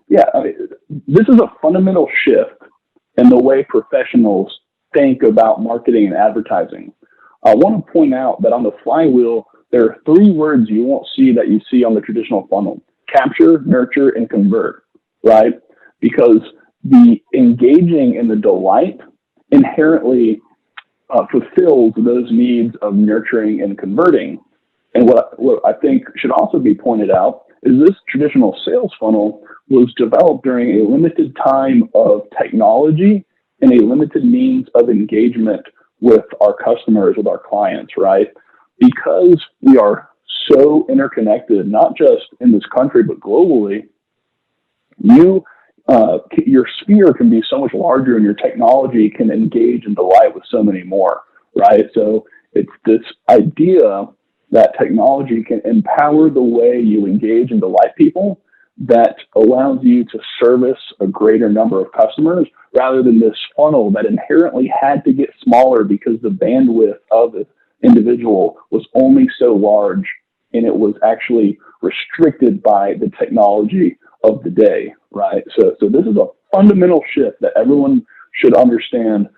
Yeah, I mean, this is a fundamental shift in the way professionals think about marketing and advertising. I want to point out that on the flywheel, there are three words you won't see that you see on the traditional funnel: capture, nurture, and convert, right? Because the engaging and the delight inherently fulfills those needs of nurturing and converting. And what I think should also be pointed out is this traditional sales funnel was developed during a limited time of technology and a limited means of engagement with our customers, with our clients, right? Because we are so interconnected, not just in this country, but globally, you your sphere can be so much larger and your technology can engage and delight with so many more, right? So it's this idea that technology can empower the way you engage and delight people that allows you to service a greater number of customers rather than this funnel that inherently had to get smaller because the bandwidth of the individual was only so large and it was actually restricted by the technology of the day, right? So this is a fundamental shift that everyone should understand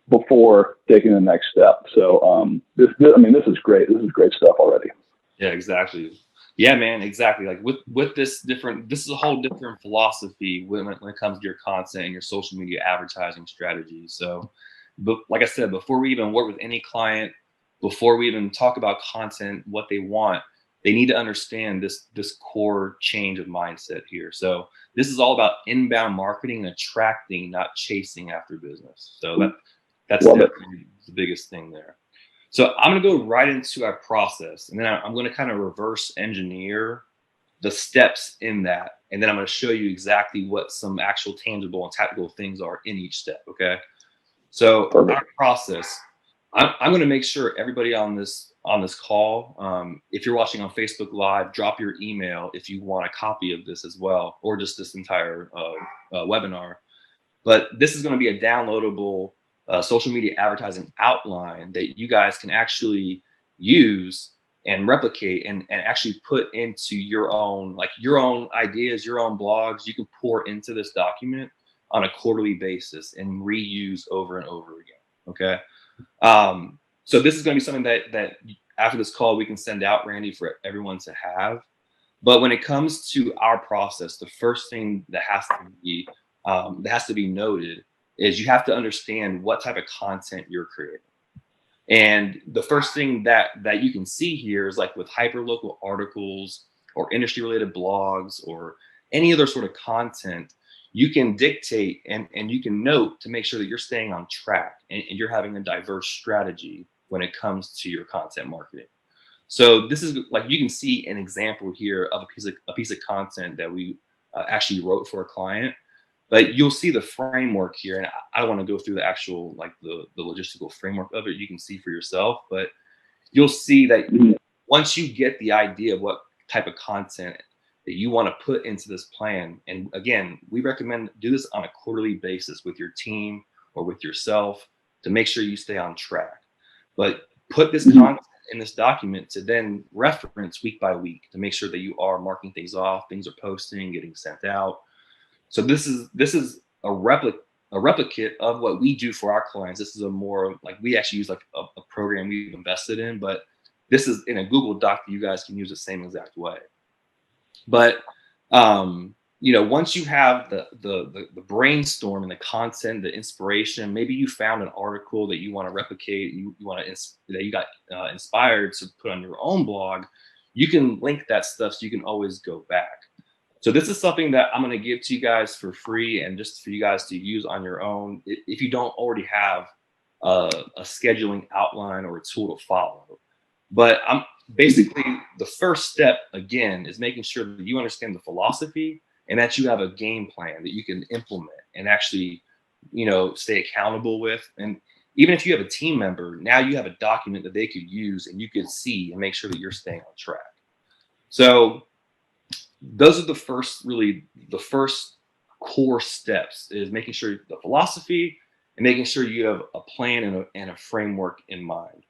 before taking the next step. So this is great. This is great stuff already. Yeah, exactly. Yeah, man, exactly. Like with this is a whole different philosophy when it comes to your content and your social media advertising strategy. So, but like I said, before we even work with any client, before we even talk about content, what they want, they need to understand this core change of mindset here. So this is all about inbound marketing, attracting, not chasing after business. So that's Love it. definitely the biggest thing there. So I'm going to go right into our process, and then I'm going to kind of reverse engineer the steps in that. And then I'm going to show you exactly what some actual tangible and tactical things are in each step. Okay. So Perfect. our process, I'm going to make sure everybody on this call, if you're watching on Facebook Live, drop your email if you want a copy of this as well, or just this entire webinar. But this is going to be a downloadable social media advertising outline that you guys can actually use and replicate and actually put into your own ideas, your own blogs. You can pour into this document on a quarterly basis and reuse over and over again. Okay. So this is going to be something that after this call we can send out, Randy, for everyone to have. But when it comes to our process, the first thing that has to be noted is you have to understand what type of content you're creating. And the first thing that you can see here is, like with hyperlocal articles or industry related blogs or any other sort of content, you can dictate and you can note to make sure that you're staying on track and you're having a diverse strategy when it comes to your content marketing. So this is, like, you can see an example here of a piece of content that we actually wrote for a client. But you'll see the framework here, and I don't want to go through the actual, like the logistical framework of it. You can see for yourself, but you'll see that once you get the idea of what type of content that you want to put into this plan, and again, we recommend do this on a quarterly basis with your team or with yourself to make sure you stay on track. But put this content in this document to then reference week by week to make sure that you are marking things off, things are posting, getting sent out. So this is a replicate of what we do for our clients. This is a more, like, we actually use like a program we've invested in, but this is in a Google Doc that you guys can use the same exact way. But once you have the brainstorm and the content, the inspiration, maybe you found an article that you want to replicate, that you got inspired to put on your own blog, you can link that stuff so you can always go back. So this is something that I'm going to give to you guys for free and just for you guys to use on your own if you don't already have a scheduling outline or a tool to follow. But I'm basically, the first step, again, is making sure that you understand the philosophy and that you have a game plan that you can implement and actually, stay accountable with. And even if you have a team member, now you have a document that they could use and you can see and make sure that you're staying on track. So those are the first core steps, is making sure the philosophy and making sure you have a plan and a framework in mind.